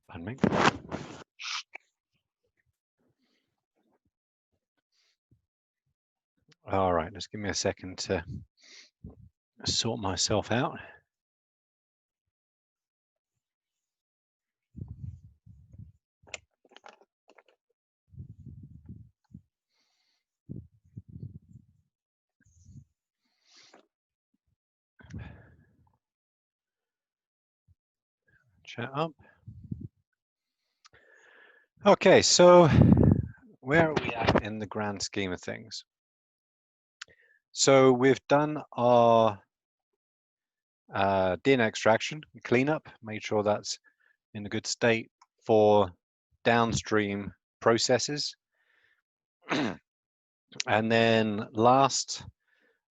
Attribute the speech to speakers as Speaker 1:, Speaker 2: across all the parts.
Speaker 1: Pardon me. All right, just give me a second to sort myself out. Chat up. Okay, so where are we at in the grand scheme of things? So we've done our DNA extraction, cleanup, made sure that's in a good state for downstream processes. And then last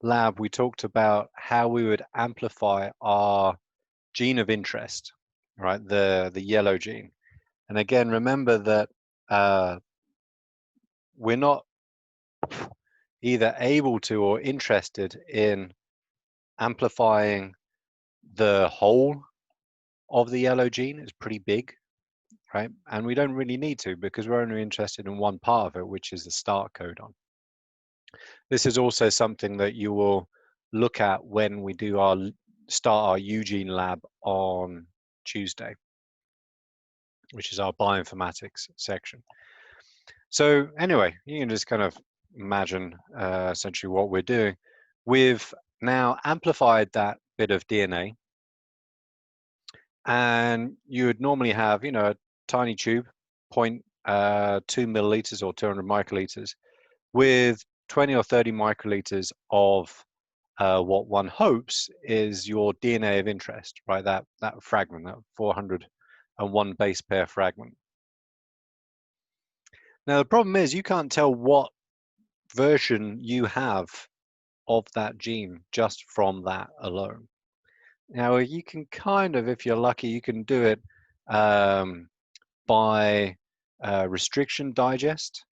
Speaker 1: lab, we talked about how we would amplify our gene of interest, right? The yellow gene. And again, remember that we're not either able to or interested in amplifying the whole of the yellow gene. It's pretty big, right? And we don't really need to because we're only interested in one part of it, which is the start codon. This is also something that you will look at when we do start our Eugene lab on Tuesday, which is our bioinformatics section. So anyway, you can just kind of imagine essentially what we're doing. We've now amplified that bit of DNA, and you would normally have, a tiny tube, 0.2 milliliters or 200 microliters, with 20 or 30 microliters of what one hopes is your DNA of interest, right? That fragment, that 401 base pair fragment. Now the problem is you can't tell what version you have of that gene just from that alone. Now you can kind of, if you're lucky, you can do it by restriction digest,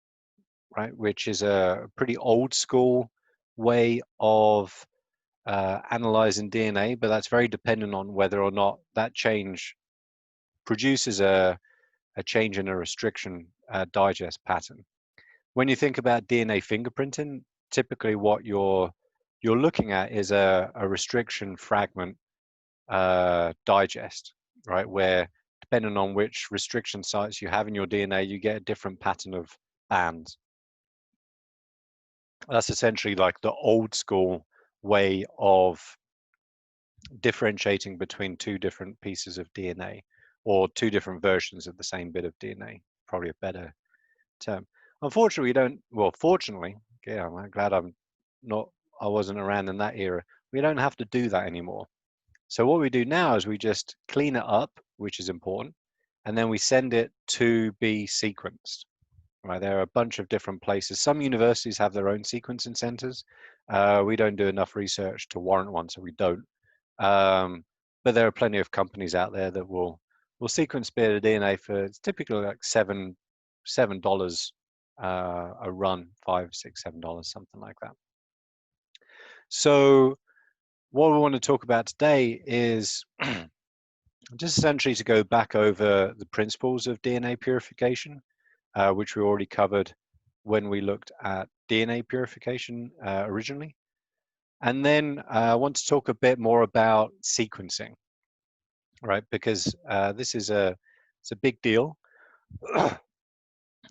Speaker 1: right? Which is a pretty old school way of analyzing DNA, but that's very dependent on whether or not that change produces a change in a restriction digest pattern. When you think about DNA fingerprinting, typically what you're looking at is a restriction fragment digest, right? Where depending on which restriction sites you have in your DNA, you get a different pattern of bands. That's essentially like the old school way of differentiating between two different pieces of DNA or two different versions of the same bit of DNA, probably a better term. Unfortunately, we don't, well, fortunately, yeah, I'm glad I wasn't around in that era. We don't have to do that anymore. So what we do now is we just clean it up, which is important, and then we send it to be sequenced. Right, there are a bunch of different places. Some universities have their own sequencing centers. We don't do enough research to warrant one, so we don't. But there are plenty of companies out there that will sequence bit of DNA for it's typically like $7 a run, $5, $6, $7, something like that. So what we want to talk about today is just essentially to go back over the principles of DNA purification, which we already covered when we looked at DNA purification originally. And then I want to talk a bit more about sequencing, right? Because this is it's a big deal.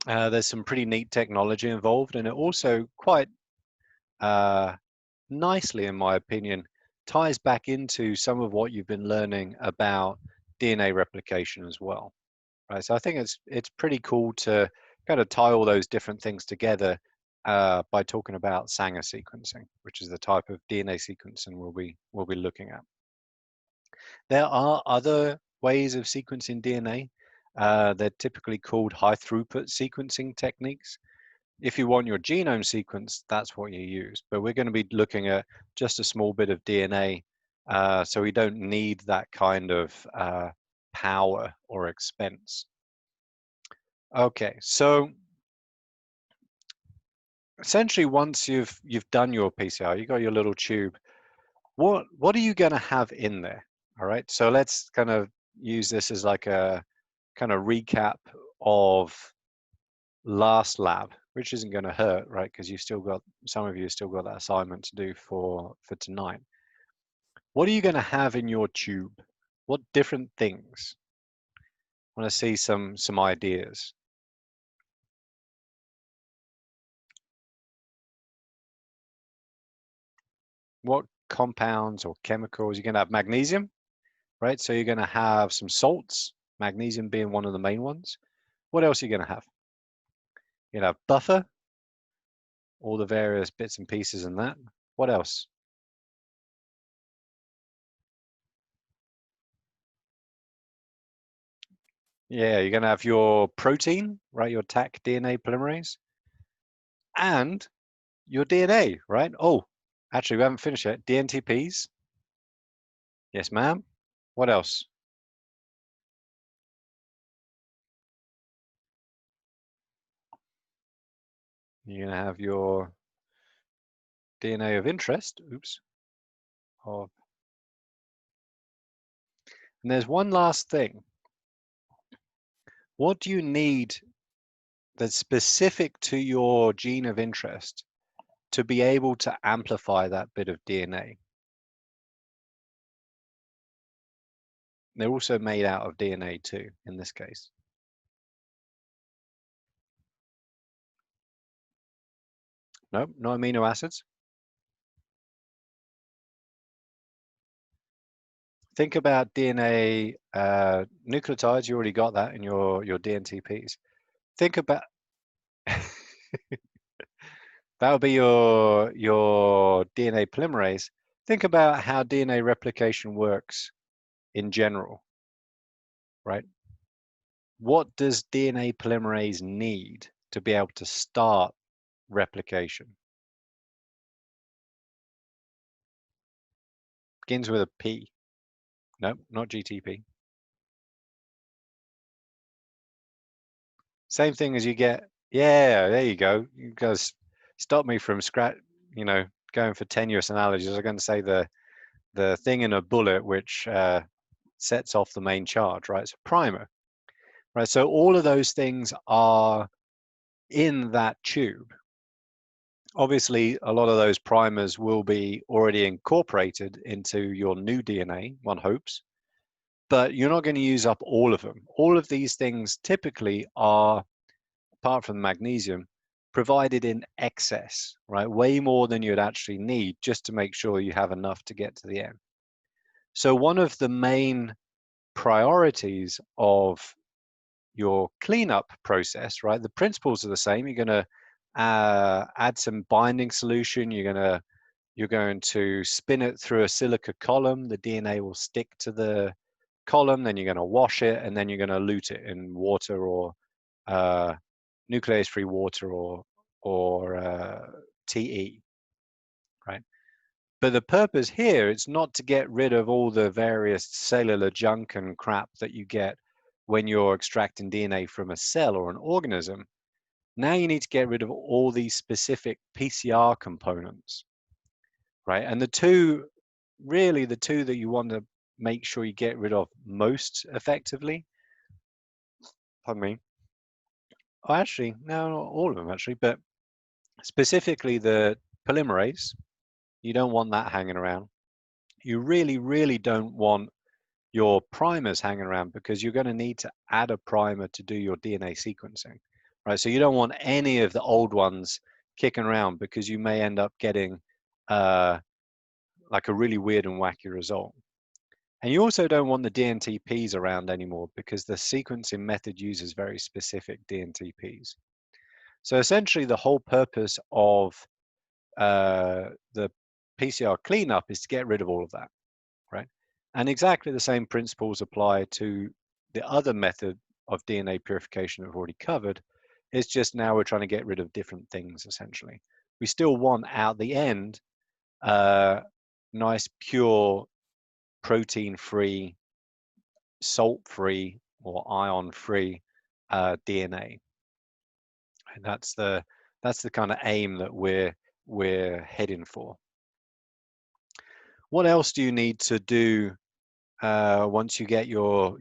Speaker 1: There's some pretty neat technology involved, and it also quite nicely, in my opinion, ties back into some of what you've been learning about DNA replication as well, right? So I think it's pretty cool to kind of tie all those different things together by talking about Sanger sequencing, which is the type of DNA sequencing we'll be looking at. There are other ways of sequencing DNA. They're typically called high throughput sequencing techniques. If you want your genome sequenced, that's what you use. But we're going to be looking at just a small bit of DNA, so we don't need that kind of power or expense. Okay, so essentially, once you've done your PCR, you got your little tube. What are you going to have in there? All right, so let's kind of use this as like a kind of recap of last lab, which isn't going to hurt, right? Because you still got, some of you still got that assignment to do for tonight. What are you going to have in your tube? What different things? I want to see some ideas. What compounds or chemicals? You're going to have magnesium, right? So you're going to have some salts, magnesium being one of the main ones. What else are you going to have? You're going to have buffer, all the various bits and pieces in that. What else? Yeah, you're going to have your protein, right? Your Taq DNA polymerase. And your DNA, right? Oh, actually, we haven't finished yet. DNTPs. Yes, ma'am. What else? You're going to have your DNA of interest. Oops. And there's one last thing. What do you need that's specific to your gene of interest to be able to amplify that bit of DNA? They're also made out of DNA too, in this case. Nope, no amino acids. Think about DNA nucleotides. You already got that in your DNTPs. Think about that would be your DNA polymerase. Think about how DNA replication works in general, right? What does DNA polymerase need to be able to start replication? Begins with a P. Nope, not GTP. Same thing as you get. Yeah, there you go. You guys stop me from going for tenuous analogies. I was going to say the thing in a bullet which sets off the main charge, right? It's a primer, right? So all of those things are in that tube. Obviously, a lot of those primers will be already incorporated into your new DNA, one hopes, but you're not going to use up all of them. All of these things typically are, apart from magnesium, provided in excess, right? Way more than you'd actually need just to make sure you have enough to get to the end. So one of the main priorities of your cleanup process, right? The principles are the same. You're going to add some binding solution. You're going to spin it through a silica column. The DNA will stick to the column. Then you're going to wash it, and then you're going to elute it in water or nuclease-free water or TE, right? But the purpose here is not to get rid of all the various cellular junk and crap that you get when you're extracting DNA from a cell or an organism. Now you need to get rid of all these specific PCR components, right? And the two that you want to make sure you get rid of most effectively, pardon me. Oh, actually, no, not all of them actually, but specifically the polymerase. You don't want that hanging around. You really, really don't want your primers hanging around because you're going to need to add a primer to do your DNA sequencing, right? So you don't want any of the old ones kicking around because you may end up getting like a really weird and wacky result. And you also don't want the DNTPs around anymore because the sequencing method uses very specific DNTPs. So essentially the whole purpose of the PCR cleanup is to get rid of all of that, right? And exactly the same principles apply to the other method of DNA purification that we've already covered. It's just now we're trying to get rid of different things, essentially. We still want out the end nice, pure, protein-free, salt-free, or ion-free DNA. And that's the kind of aim that we're heading for. What else do you need to do once you get your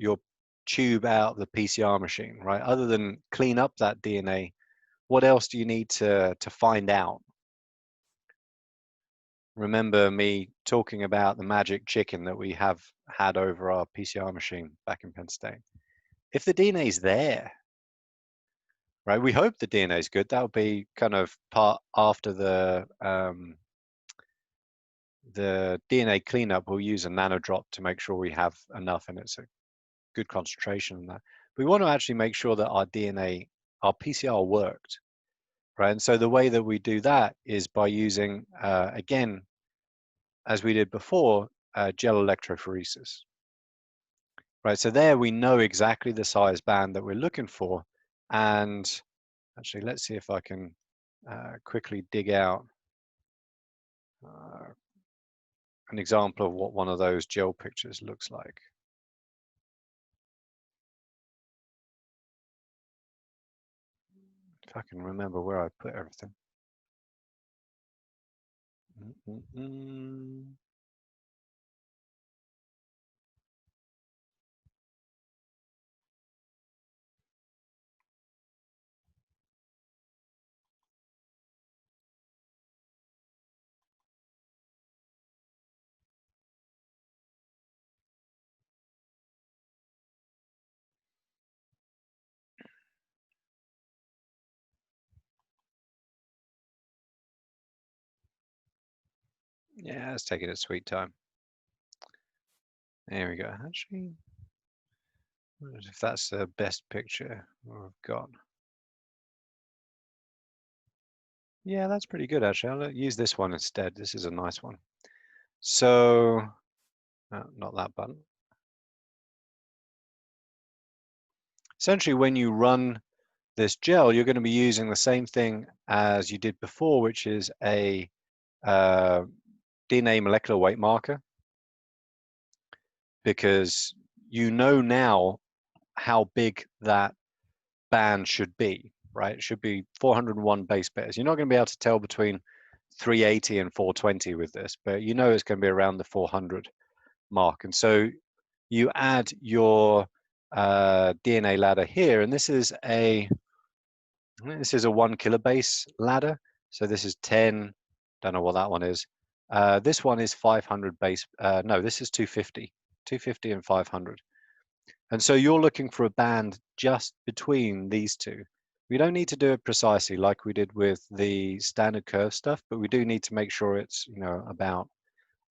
Speaker 1: tube out the PCR machine, right? Other than clean up that DNA, what else do you need to find out? Remember me talking about the magic chicken that we have had over our PCR machine back in Penn State. If the DNA is there, right? We hope the DNA is good. That would be kind of part after the DNA cleanup. We'll use a nanodrop to make sure we have enough and it's a good concentration in that. We want to actually make sure that our DNA, our PCR worked, right? And so the way that we do that is by using, again, as we did before, gel electrophoresis, right? So there we know exactly the size band that we're looking for. And actually, let's see if I can quickly dig out an example of what one of those gel pictures looks like. If I can remember where I put everything. Yeah, it's taking its sweet time. There we go. Actually, if that's the best picture I've got. Yeah, that's pretty good, actually. I'll use this one instead. This is a nice one. So, not that button. Essentially, when you run this gel, you're going to be using the same thing as you did before, which is a DNA molecular weight marker, because you know now how big that band should be, right? It should be 401 base pairs. You're not going to be able to tell between 380 and 420 with this, but you know it's going to be around the 400 mark. And so you add your DNA ladder here, and this is a 1 kilobase ladder. So this is 10. Don't know what that one is. This one is 500 base. No, this is 250. 250 and 500. And so you're looking for a band just between these two. We don't need to do it precisely like we did with the standard curve stuff, but we do need to make sure it's, you know, about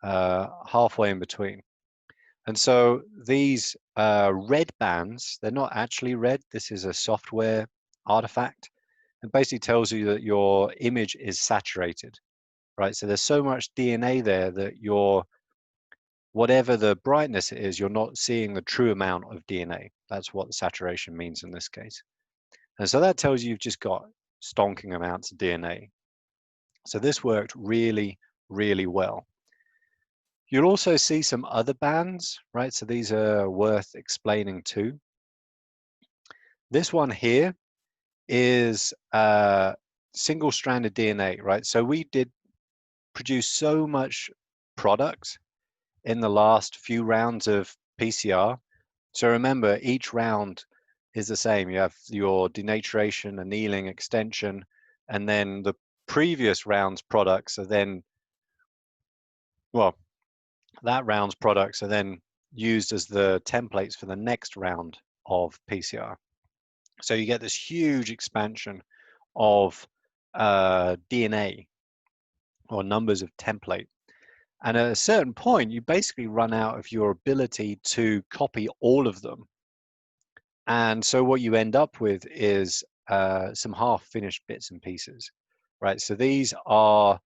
Speaker 1: halfway in between. And so these red bands, they're not actually red. This is a software artifact. It basically tells you that your image is saturated, right? So there's so much DNA there that whatever the brightness is, you're not seeing the true amount of DNA. That's what the saturation means in this case. And so that tells you you've just got stonking amounts of DNA. So this worked really, really well. You'll also see some other bands, right? So these are worth explaining too. This one here is single-stranded DNA, right? So we did produce so much product in the last few rounds of PCR. So remember, each round is the same. You have your denaturation, annealing, extension, and then the previous round's products are then, well, that round's products are then used as the templates for the next round of PCR. So you get this huge expansion of DNA or numbers of template. And at a certain point, you basically run out of your ability to copy all of them. And so what you end up with is some half-finished bits and pieces, right? So these are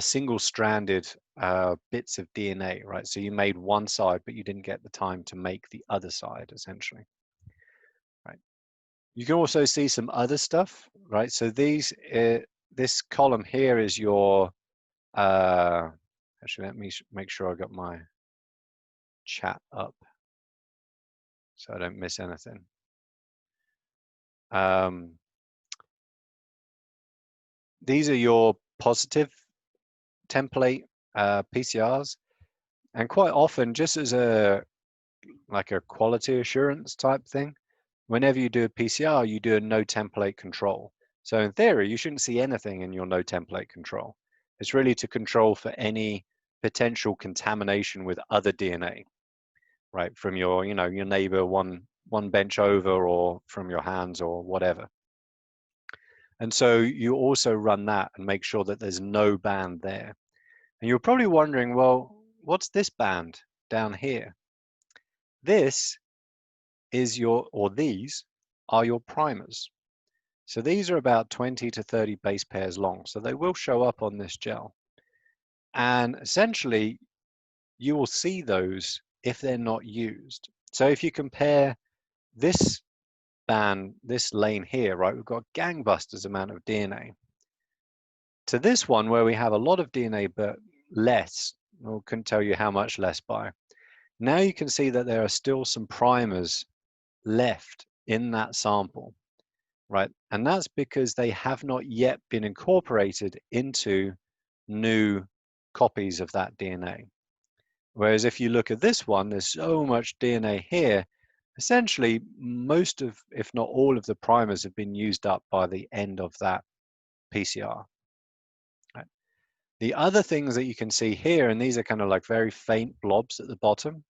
Speaker 1: single-stranded bits of DNA, right? So you made one side, but you didn't get the time to make the other side, essentially, right? You can also see some other stuff, right? So these, this column here is your, actually, let me make sure I got my chat up so I don't miss anything. These are your positive template PCRs. And quite often, just as a like a quality assurance type thing, whenever you do a PCR, you do a no template control. So in theory, you shouldn't see anything in your no template control. It's really to control for any potential contamination with other DNA, right? From your, your neighbor one bench over, or from your hands, or whatever. And so you also run that and make sure that there's no band there. And you're probably wondering, well, what's this band down here? This is these are your primers. So these are about 20 to 30 base pairs long. So they will show up on this gel. And essentially, you will see those if they're not used. So if you compare this band, this lane here, right, we've got gangbusters amount of DNA, to this one where we have a lot of DNA but less. I couldn't tell you how much less by. Now you can see that there are still some primers left in that sample, right? And that's because they have not yet been incorporated into new copies of that DNA. Whereas if you look at this one, there's so much DNA here. Essentially, most of, if not all of the primers have been used up by the end of that PCR. Right? The other things that you can see here, and these are kind of like very faint blobs at the bottom,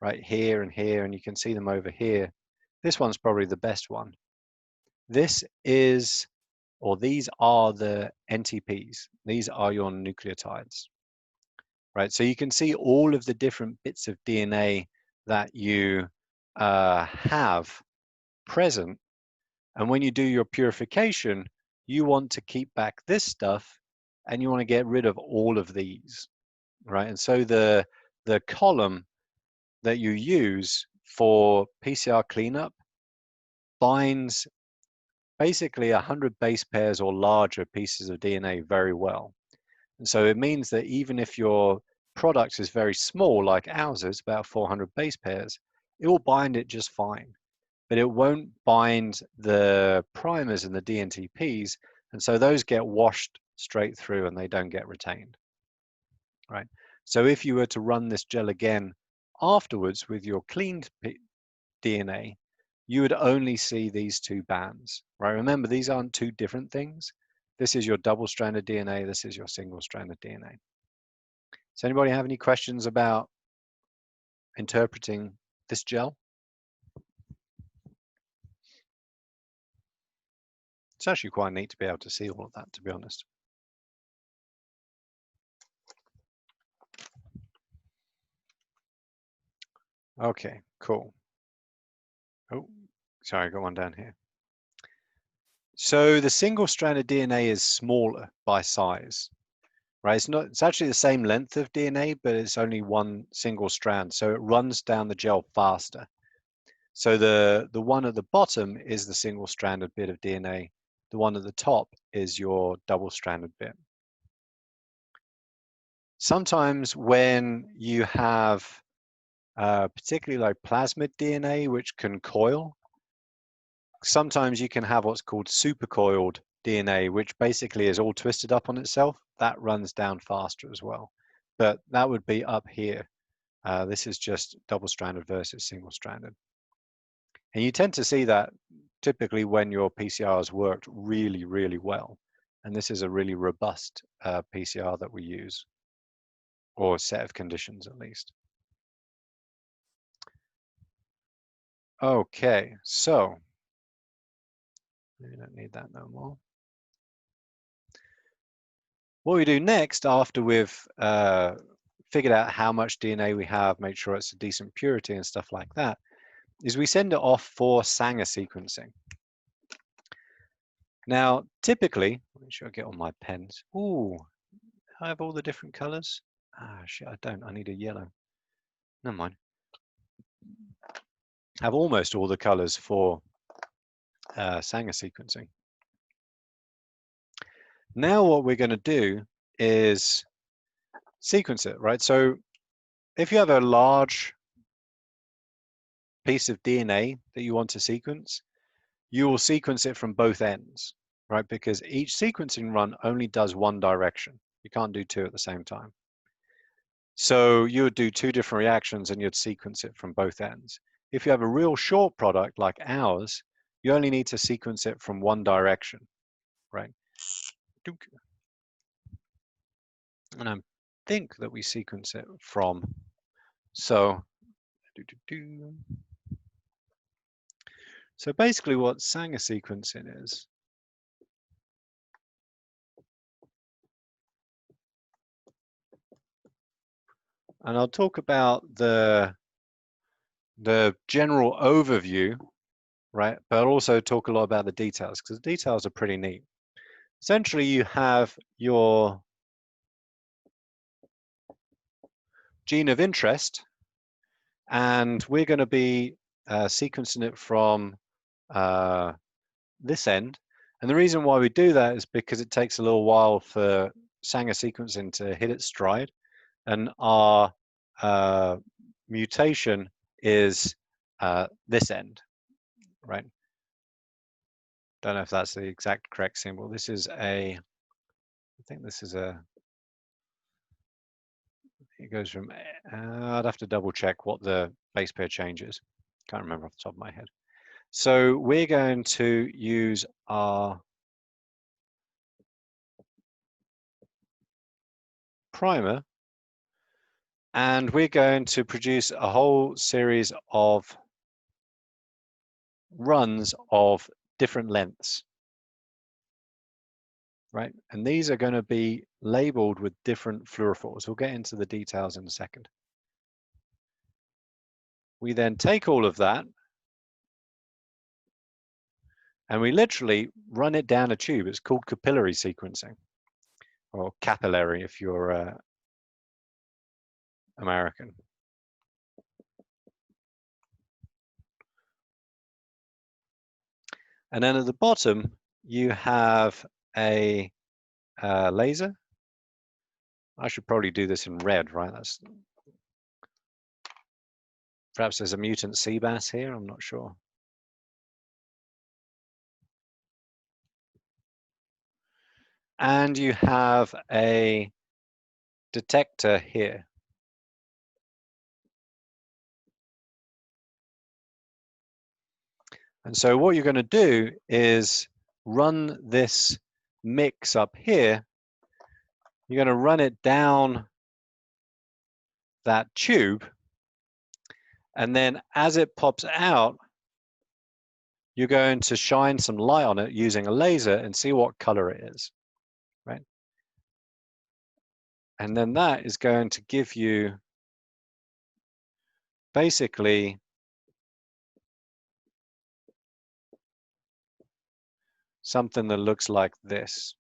Speaker 1: right here and here, and you can see them over here. This one's probably the best one. This is, or these are the NTPs. These are your nucleotides, right? So you can see all of the different bits of DNA that you have present. And when you do your purification, you want to keep back this stuff and you want to get rid of all of these, right? And so the column that you use for PCR cleanup binds basically 100 base pairs or larger pieces of DNA very well. And so it means that even if your product is very small, like ours is, about 400 base pairs, it will bind it just fine. But it won't bind the primers and the dNTPs, and so those get washed straight through and they don't get retained, right? So if you were to run this gel again afterwards with your cleaned DNA, you would only see these two bands, right? Remember, these aren't two different things. This is your double-stranded DNA. This is your single-stranded DNA. Does anybody have any questions about interpreting this gel? It's actually quite neat to be able to see all of that, to be honest. Okay, cool. Oh, sorry, I got one down here. So the single-stranded DNA is smaller by size, right? It's actually the same length of DNA, but it's only one single strand, so it runs down the gel faster. So the one at the bottom is the single-stranded bit of DNA. The one at the top is your double-stranded bit. Sometimes when you have particularly like plasmid DNA, which can coil, sometimes you can have what's called supercoiled DNA, which basically is all twisted up on itself. That runs down faster as well. But that would be up here. This is just double-stranded versus single-stranded. And you tend to see that typically when your PCR has worked really, really well. And this is a really robust PCR that we use, or set of conditions at least. Okay, so we don't need that no more. What we do next, after we've figured out how much DNA we have, make sure it's a decent purity and stuff like that, is we send it off for Sanger sequencing. Now, typically, make sure I get all my pens. Ooh, I have all the different colors. Ah, shit, I don't. I need a yellow. Never mind. I have almost all the colors for Sanger sequencing. Now what we're going to do is sequence it, right? So if you have a large piece of DNA that you want to sequence, you will sequence it from both ends, right? Because each sequencing run only does one direction. You can't do two at the same time. So you would do two different reactions and you'd sequence it from both ends. If you have a real short product like ours, you only need to sequence it from one direction, right? And I think that we sequence it from, so so basically what Sanger sequencing is, and I'll talk about the general overview, right? But I'll also talk a lot about the details because the details are pretty neat. Essentially, you have your gene of interest, and we're going to be sequencing it from this end. And the reason why we do that is because it takes a little while for Sanger sequencing to hit its stride, and our mutation is this end, right? Don't know if that's the exact correct symbol. This is I think this is it goes from, I'd have to double check what the base pair change is. Can't remember off the top of my head. So we're going to use our primer, and we're going to produce a whole series of runs of different lengths, right? And these are going to be labeled with different fluorophores. We'll get into the details in a second. We then take all of that and we literally run it down a tube. It's called capillary sequencing, or capillary if you're American. And then at the bottom, you have a laser. I should probably do this in red, right? That's perhaps there's a mutant sea bass here. I'm not sure. And you have a detector here. And so what you're going to do is run this mix up here. You're going to run it down that tube. And then as it pops out, you're going to shine some light on it using a laser and see what color it is, right? And then that is going to give you basically something that looks like this.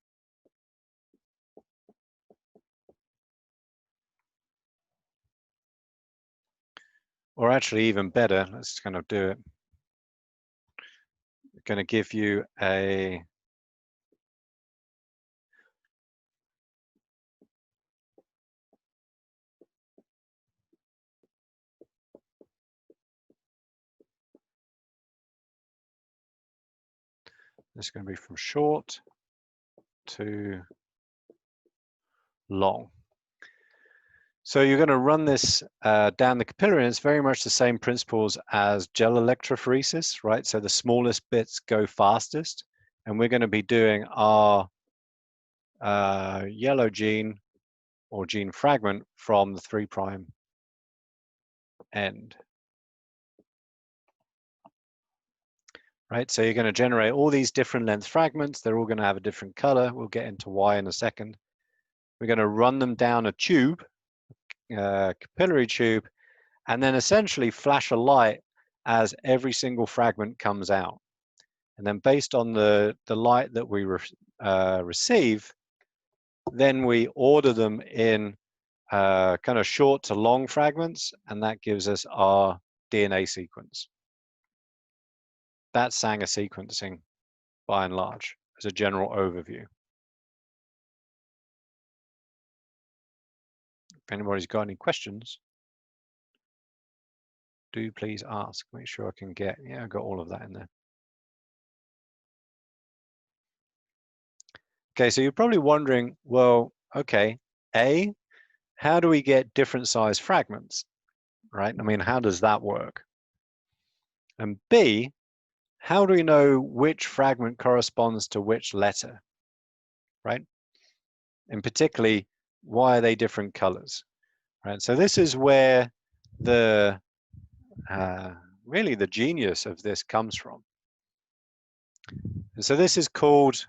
Speaker 1: Or actually even better, let's kind of do it. It's going to give you a this is going to be from short to long. So you're going to run this down the capillary, and it's very much the same principles as gel electrophoresis, right? So the smallest bits go fastest, and we're going to be doing our yellow gene or gene fragment from the 3' end. Right, so you're going to generate all these different length fragments. They're all going to have a different color. We'll get into why in a second. We're going to run them down a tube, capillary tube, and then essentially flash a light as every single fragment comes out. And then based on the light that we receive, then we order them in kind of short to long fragments, and that gives us our DNA sequence. That's Sanger sequencing by and large, as a general overview. If anybody's got any questions, do please ask. Make sure I can get, yeah, I've got all of that in there. Okay, so you're probably wondering, well, okay, A, how do we get different size fragments, right? I mean, how does that work? And B, how do we know which fragment corresponds to which letter, right? And particularly, why are they different colors, right? So this is where the really the genius of this comes from. And so this is called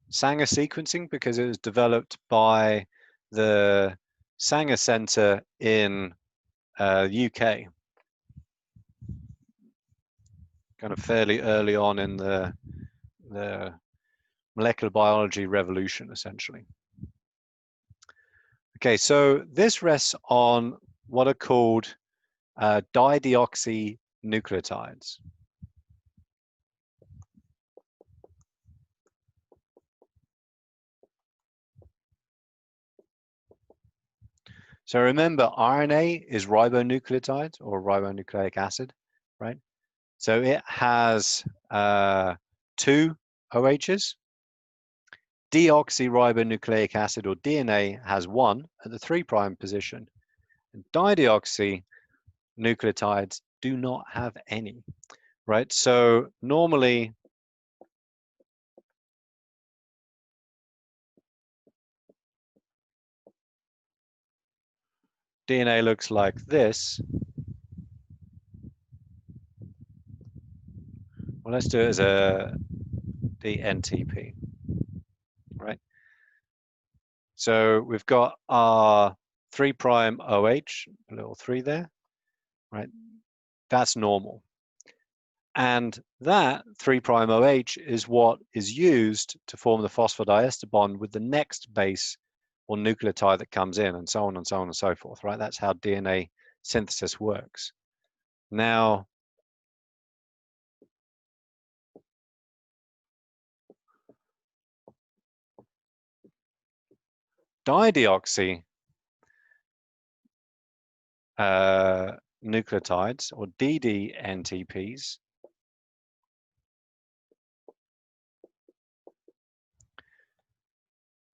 Speaker 1: Sanger sequencing because it was developed by the Sanger Center in UK, kind of fairly early on in the molecular biology revolution, essentially. Okay, so this rests on what are called dideoxynucleotides. So remember, RNA is ribonucleotide or ribonucleic acid, right? So it has 2 OHs. Deoxyribonucleic acid or DNA has 1 at the 3' position. And dideoxynucleotides do not have any, right? So normally, DNA looks like this. Well, let's do it as a DNTP, right? So we've got our 3' OH, a little 3 there, right? That's normal. And that 3' OH is what is used to form the phosphodiester bond with the next base or nucleotide that comes in, and so on and so on and so forth, right? That's how DNA synthesis works. Now, dideoxy nucleotides or DDNTPs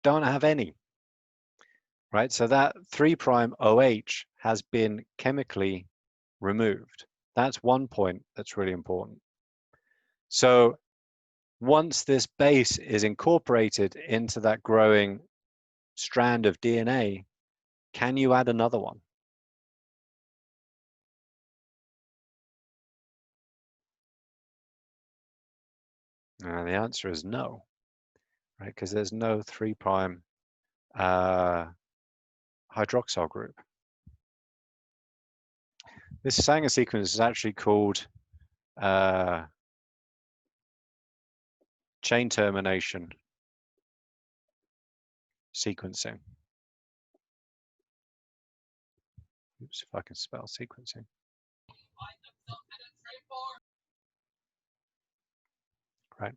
Speaker 1: don't have any, right? So that 3' OH has been chemically removed. That's one point that's really important. So once this base is incorporated into that growing strand of DNA, can you add another one? The answer is no, right? Because there's no 3' hydroxyl group. This Sanger sequence is actually called chain termination sequencing. Oops, if I can spell sequencing. Right,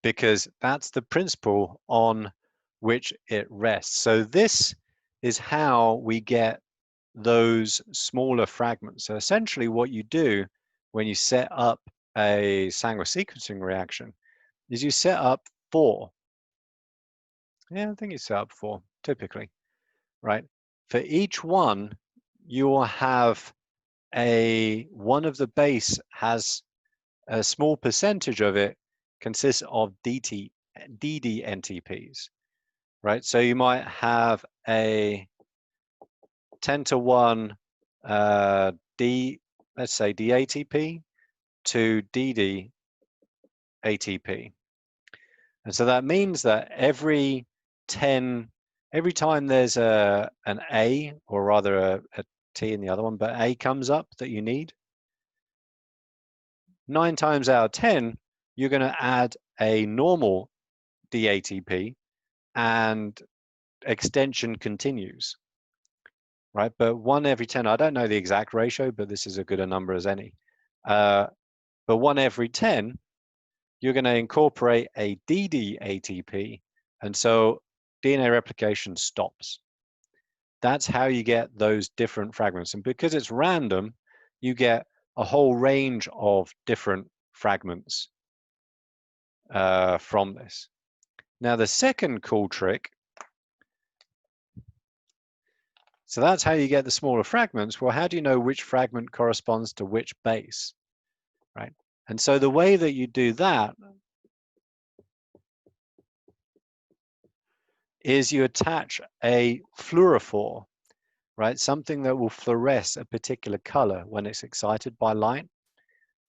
Speaker 1: because that's the principle on which it rests. So this is how we get those smaller fragments. So essentially what you do when you set up a Sanger sequencing reaction is you set up 4. Yeah, I think you set up 4 typically, right? For each one, you will have one of the base has a small percentage of it consists of DDNTPs, right? So you might have a 10-to-1 let's say DATP to DDATP. And so that means that every time there's an A, or rather a T in the other one, but A comes up that you need, 9 times out of 10, you're going to add a normal DATP and extension continues, right? But 1 every 10, I don't know the exact ratio, but this is as good a number as any. But 1 every 10, you're going to incorporate a DDATP, and so DNA replication stops. That's how you get those different fragments. And because it's random, you get a whole range of different fragments from this. Now, the second cool trick So that's how you get the smaller fragments. Well, how do you know which fragment corresponds to which base, right? And so the way that you do that is you attach a fluorophore, right? Something that will fluoresce a particular color when it's excited by light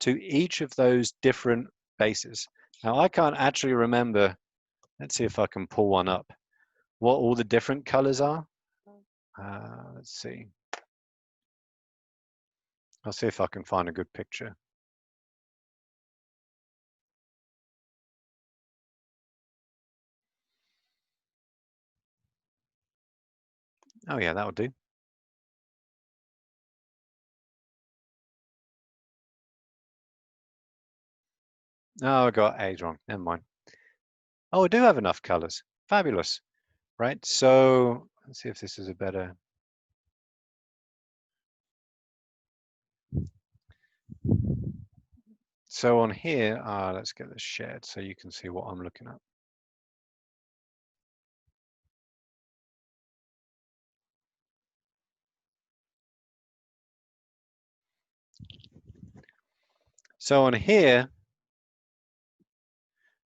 Speaker 1: to each of those different bases. Now, I can't actually remember, let's see if I can pull one up, what all the different colors are. Let's see. I'll see if I can find a good picture. Oh yeah, that'll do. Oh, I got A's wrong. Never mind. Oh, I do have enough colors. Fabulous. Right. So let's see if this is a better. So on here, let's get this shared so you can see what I'm looking at. So on here,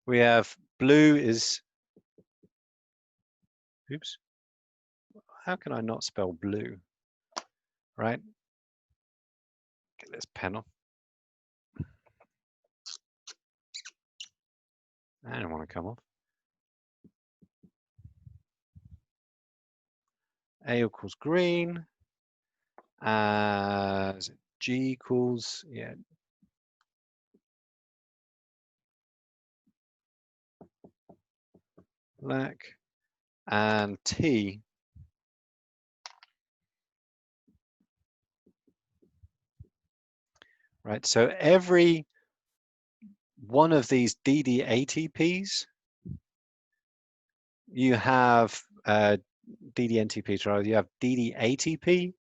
Speaker 1: we have blue is, oops, how can I not spell blue? Right. Get this pen off. I don't want to come off. A equals green. As G equals, yeah. Black. And T. Right. So every one of these DD ATPs, you have DD-NTP, right? You have DD-ATP,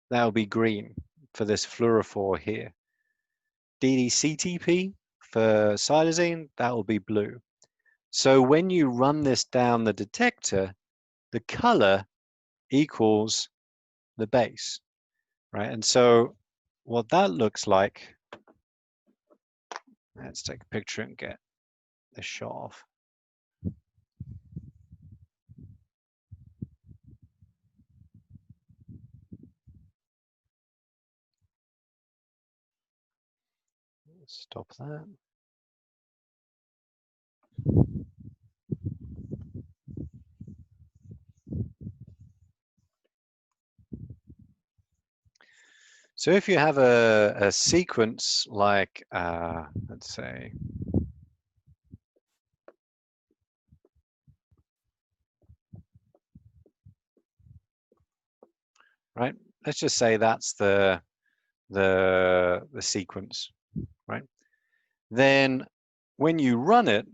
Speaker 1: that'll be green for this fluorophore here. DD-CTP for cytosine, that will be blue. So when you run this down the detector, the color equals the base, right? And so what that looks like, let's take a picture and get this shot off. Stop that. So if you have a sequence like, let's say, right? Let's just say that's the sequence, right? Then when you run it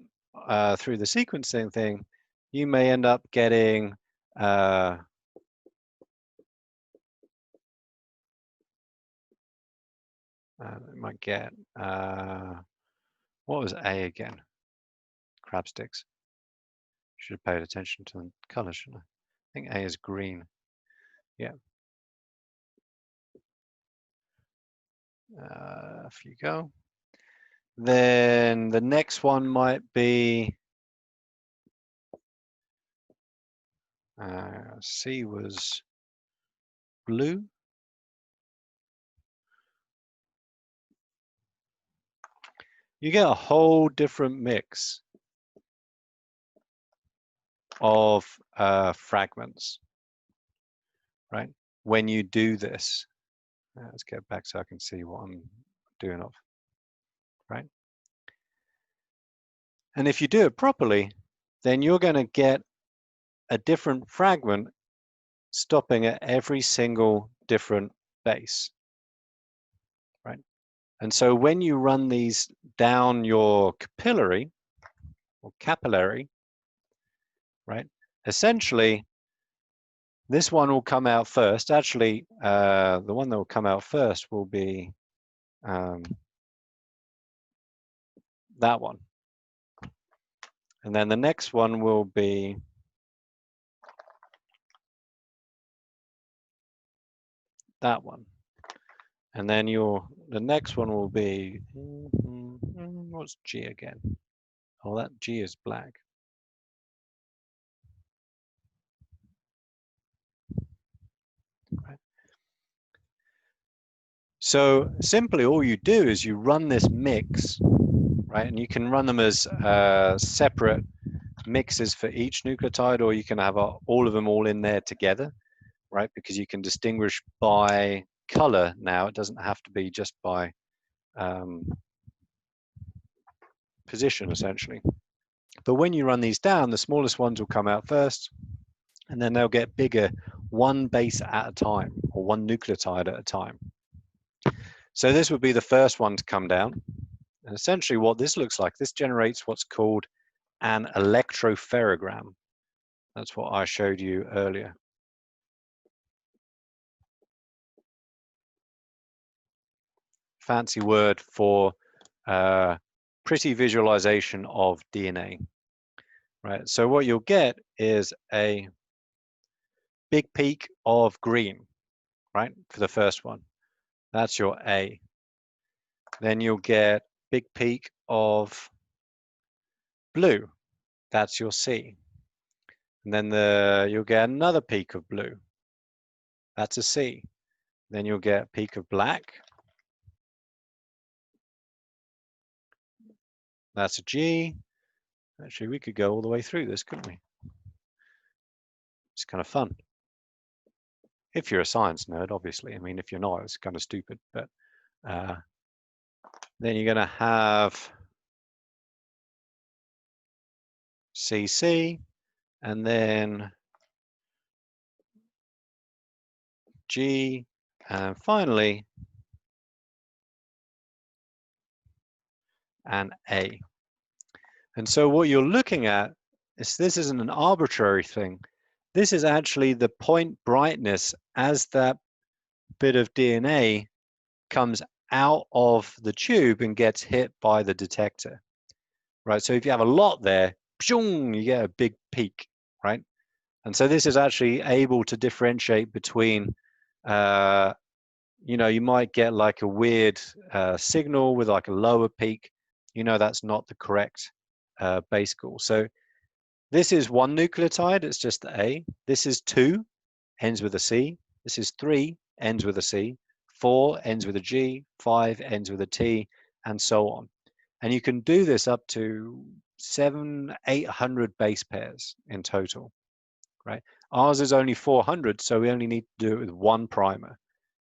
Speaker 1: through the sequencing thing, you may end up getting you might get what was A again? Crab sticks. Should have paid attention to the color, shouldn't I? I think A is green. Yeah. Off you go. Then the next one might be C was blue. You get a whole different mix of fragments, right? When you do this, let's get back so I can see what I'm doing of, right? And if you do it properly, then you're going to get a different fragment stopping at every single different base, right? And so when you run these down your capillary or capillary, right? Essentially, this one will come out first. Actually, the one that will come out first will be that one. And then the next one will be that one. And then the next one will be, what's G again? Oh, that G is black. Right. So simply all you do is you run this mix, right? And you can run them as separate mixes for each nucleotide, or you can have all of them all in there together, right? Because you can distinguish by color now. It doesn't have to be just by position, essentially. But when you run these down, the smallest ones will come out first, and then they'll get bigger one base at a time, or one nucleotide at a time. So this would be the first one to come down. And essentially what this looks like, this generates what's called an electropherogram. That's what I showed you earlier. Fancy word for pretty visualization of DNA, right? So what you'll get is a big peak of green, right, for the first one. That's your A. Then you'll get big peak of blue. That's your C. And then you'll get another peak of blue. That's a C. Then you'll get a peak of black. That's a G. Actually, we could go all the way through this, couldn't we? It's kind of fun. If you're a science nerd, obviously. I mean, if you're not, it's kind of stupid. But then you're going to have CC, and then G, and finally an A. And so what you're looking at is, this isn't an arbitrary thing. This is actually the point brightness as that bit of DNA comes out of the tube and gets hit by the detector, right? So if you have a lot there, you get a big peak, right? And so this is actually able to differentiate between, you might get like a weird signal with like a lower peak. That's not the correct base call. So this is one nucleotide, it's just the A. This is 2, ends with a C. This is 3, ends with a C. 4 ends with a G. 5 ends with a T, and so on. And you can do this up to 700-800 base pairs in total, right? Ours is only 400, so we only need to do it with one primer.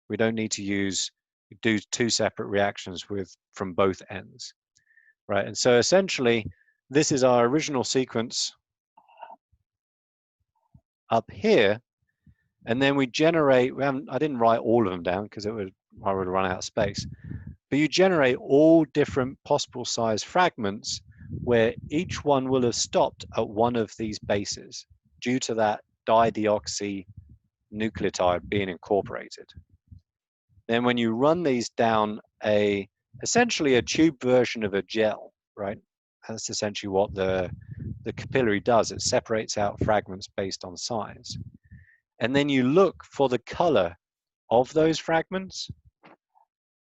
Speaker 1: We don't need to do 2 separate reactions from both ends, right? And so essentially, this is our original sequence up here, and then we generate. I didn't write all of them down because I would run out of space. But you generate all different possible size fragments where each one will have stopped at one of these bases due to that dideoxy nucleotide being incorporated. Then when you run these down essentially a tube version of a gel, right? That's essentially what the capillary does. It separates out fragments based on size. And then you look for the color of those fragments,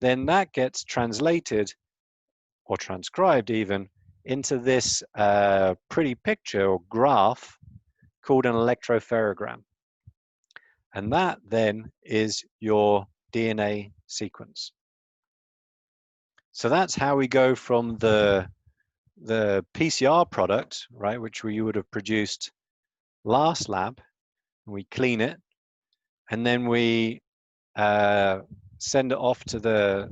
Speaker 1: then that gets translated or transcribed even into this pretty picture or graph called an electropherogram. And that then is your DNA sequence. So that's how we go from the PCR product, right, which you would have produced last lab. We clean it, and then we send it off to the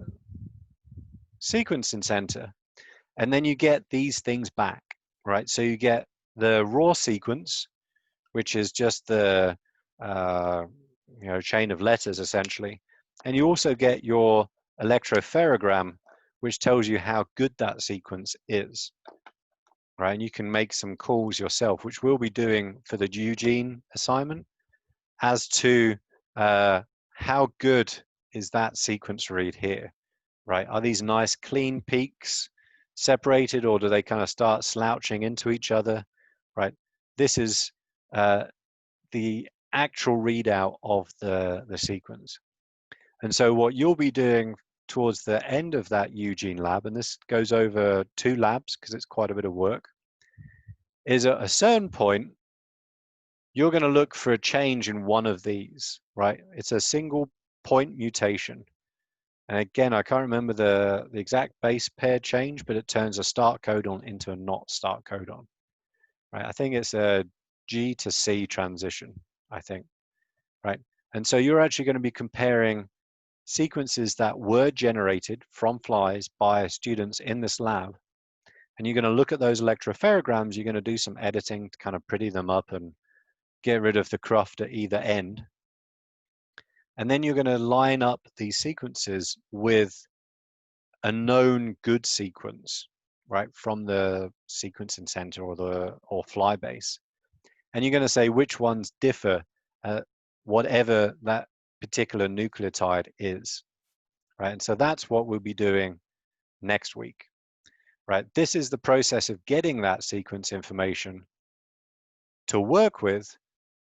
Speaker 1: sequencing center, and then you get these things back, right? So you get the raw sequence, which is just the chain of letters essentially, and you also get your electropherogram, which tells you how good that sequence is, right? And you can make some calls yourself, which we'll be doing for the Eugene assignment, as to how good is that sequence read here, right? Are these nice clean peaks separated, or do they kind of start slouching into each other, right? This is the actual readout of the sequence. And so what you'll be doing towards the end of that Eugene lab, and this goes over 2 labs because it's quite a bit of work, is at a certain point, you're going to look for a change in one of these, right? It's a single point mutation. And again, I can't remember the exact base pair change, but it turns a start codon into a not start codon, right? I think it's a G to C transition, I think, right? And so you're actually going to be comparing sequences that were generated from flies by students in this lab. And you're going to look at those electropherograms, you're going to do some editing to kind of pretty them up and get rid of the cruft at either end. And then you're going to line up these sequences with a known good sequence, right, from the sequencing center or fly base. And you're going to say which ones differ, whatever that particular nucleotide is, right? And so that's what we'll be doing next week, right? This is the process of getting that sequence information to work with.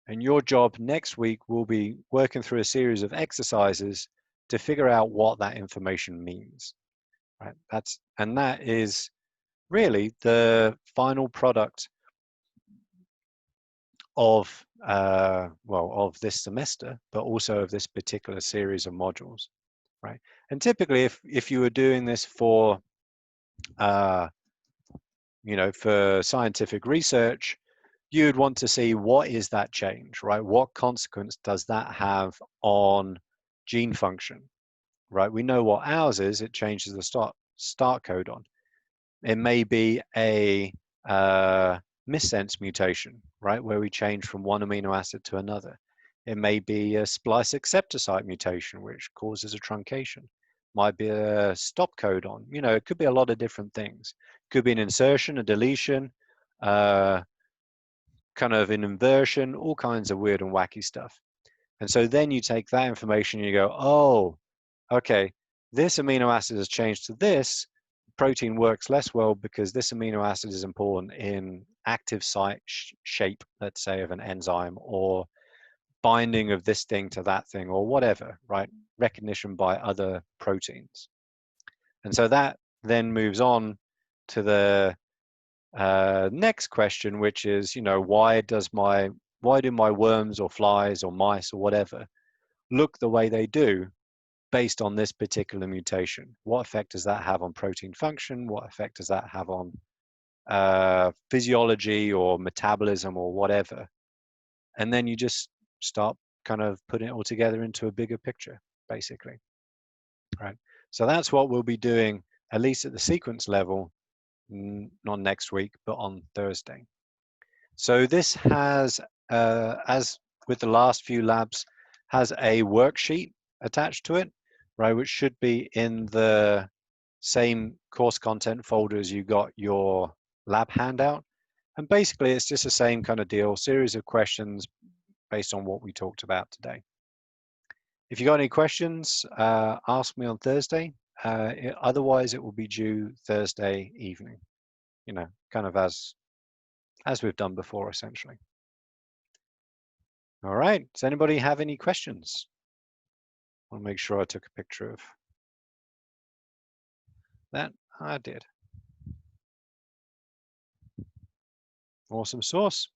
Speaker 1: And your job next week will be working through a series of exercises to figure out what that information means, right? That is really the final product of of this semester, but also of this particular series of modules, right? And typically, if you were doing this for for scientific research, you'd want to see what is that change, right? What consequence does that have on gene function, right? We know what ours is. It changes the start codon. It may be a missense mutation, right, where we change from one amino acid to another. It may be a splice acceptor site mutation, which causes a truncation. Might be a stop codon. It could be a lot of different things. Could be an insertion, a deletion, kind of an inversion, all kinds of weird and wacky stuff. And so then you take that information and you go, oh, okay, this amino acid has changed to this. Protein works less well because this amino acid is important in active site shape, let's say, of an enzyme, or binding of this thing to that thing, or whatever, right? Recognition by other proteins. And so that then moves on to the next question, which is, why do my worms or flies or mice or whatever look the way they do based on this particular mutation? What effect does that have on protein function? What effect does that have on physiology or metabolism or whatever? And then you just start kind of putting it all together into a bigger picture, basically, right? So that's what we'll be doing, at least at the sequence level, not next week, but on Thursday. So this has, as with the last few labs, has a worksheet attached to it, right, which should be in the same course content folder as you got your lab handout. And basically, it's just the same kind of deal, series of questions based on what we talked about today. If you got any questions, ask me on Thursday. Otherwise, it will be due Thursday evening, kind of as we've done before, essentially. All right, does anybody have any questions? I'll make sure I took a picture of that. I did. Awesome sauce.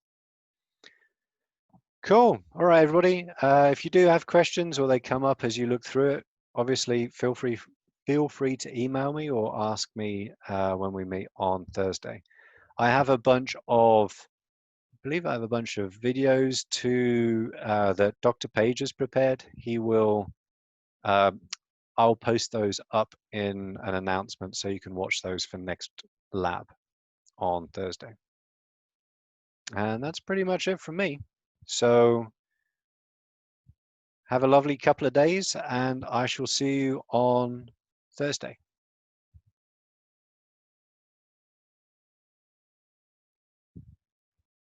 Speaker 1: Cool. All right, everybody. If you do have questions or they come up as you look through it, obviously feel free to email me or ask me when we meet on Thursday. I have a bunch of, I believe I have a bunch of videos that Dr. Page has prepared. He will, I'll post those up in an announcement so you can watch those for next lab on Thursday. And that's pretty much it from me. So have a lovely couple of days and I shall see you on Thursday.